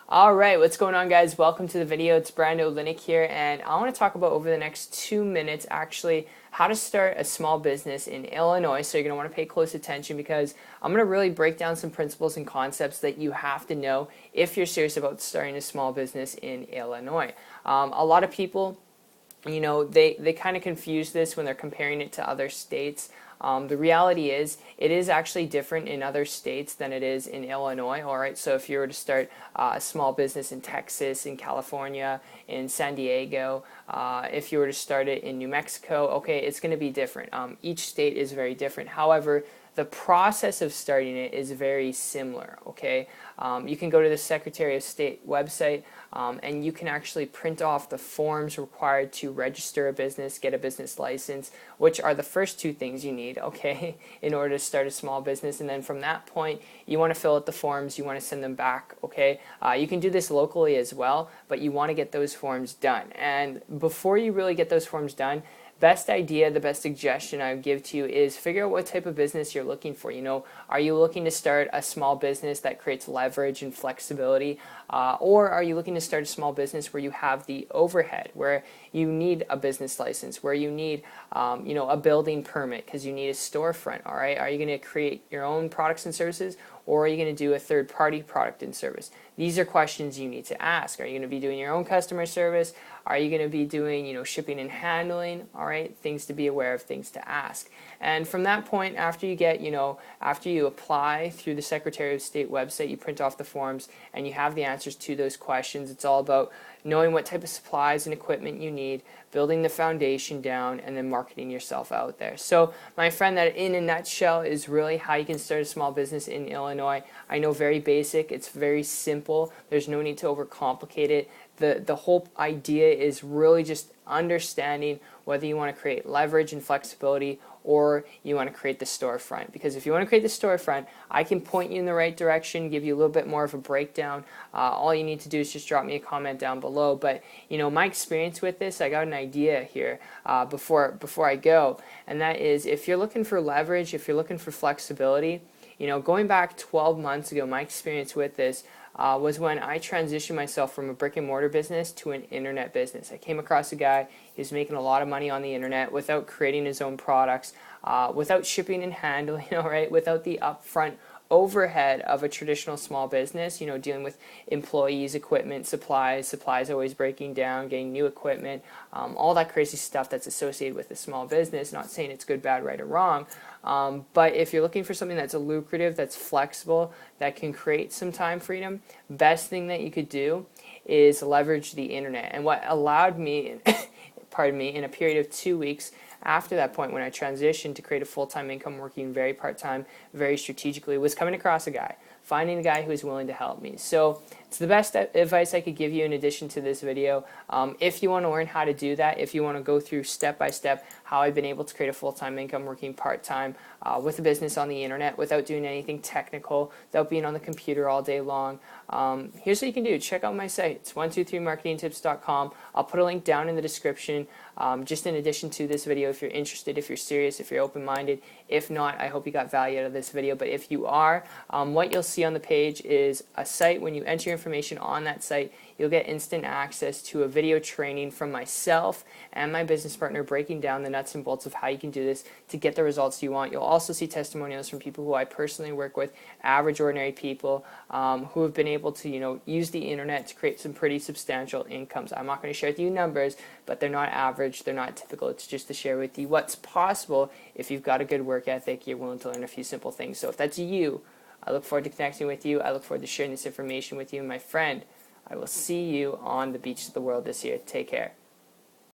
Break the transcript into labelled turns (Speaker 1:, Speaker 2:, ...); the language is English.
Speaker 1: Alright, what's going on, guys? Welcome to the video. It's Brando Linick here, and I want to talk about over the next 2 minutes actually how to start a small business in Illinois. So you're going to want to pay close attention because I'm going to really break down some principles and concepts that you have to know if you're serious about starting a small business in Illinois. A lot of people, they kind of confuse this when they're comparing it to other states. The reality is, it is actually different in other states than it is in Illinois. All right, so if you were to start a small business in Texas, in California, in San Diego, if you were to start it in New Mexico, okay, it's going to be different. Each state is very different. However, the process of starting it is very similar, okay? You can go to the Secretary of State website and you can actually print off the forms required to register a business, get a business license, which are the first two things you need, okay, in order to start a small business. And then from that point, you want to fill out the forms, you want to send them back, okay? You can do this locally as well, but you want to get those forms done. And before you really get those forms done, the best suggestion I would give to you is figure out what type of business you're looking for. Are you looking to start a small business that creates leverage and flexibility? Or are you looking to start a small business where you have the overhead, where you need a business license, where you need a building permit because you need a storefront, all right? Are you going to create your own products and services, or are you going to do a third-party product and service? These are questions you need to ask. Are you going to be doing your own customer service? Are you going to be doing, shipping and handling? All right, things to be aware of, things to ask. And from that point, after you get, after you apply through the Secretary of State website, you print off the forms and you have the answers to those questions. It's all about knowing what type of supplies and equipment you need, building the foundation down, and then marketing yourself out there. So, my friend, that in a nutshell is really how you can start a small business in Illinois. I know, very basic, it's very simple, there's no need to overcomplicate it. The whole idea is really just understanding whether you want to create leverage and flexibility or you want to create the storefront. Because if you want to create the storefront, I can point you in the right direction, give you a little bit more of a breakdown. All you need to do is just drop me a comment down below. But my experience with this, I got an idea here before I go, and that is, if you're looking for leverage, if you're looking for flexibility, going back 12 months ago, my experience with this was when I transitioned myself from a brick and mortar business to an internet business. I came across a guy who was making a lot of money on the internet without creating his own products, without shipping and handling, right, without the upfront overhead of a traditional small business, dealing with employees, equipment, supplies always breaking down, getting new equipment, all that crazy stuff that's associated with a small business. Not saying it's good, bad, right, or wrong, but if you're looking for something that's lucrative, that's flexible, that can create some time freedom, best thing that you could do is leverage the internet. And what allowed me, pardon me, in a period of 2 weeks after that point when I transitioned to create a full-time income working very part-time, very strategically, was coming across a guy, finding a guy who was willing to help me. So it's the best advice I could give you in addition to this video. If you want to learn how to do that, if you want to go through step-by-step how I've been able to create a full-time income working part-time with a business on the internet without doing anything technical, without being on the computer all day long, here's what you can do. Check out my site. It's 123marketingtips.com. I'll put a link down in the description, just in addition to this video, if you're interested, if you're serious, if you're open-minded. If not, I hope you got value out of this video. But if you are, what you'll see on the page is a site. When you enter your information on that site, you'll get instant access to a video training from myself and my business partner breaking down the nuts and bolts of how you can do this to get the results you want. You'll also see testimonials from people who I personally work with, average, ordinary people who have been able to, use the internet to create some pretty substantial incomes. I'm not going to share with you numbers, but they're not average, they're not typical. It's just to share with you what's possible if you've got a good work ethic, you're willing to learn a few simple things. So if that's you, I look forward to connecting with you. I look forward to sharing this information with you, my friend. I will see you on the beaches of the world this year. Take care.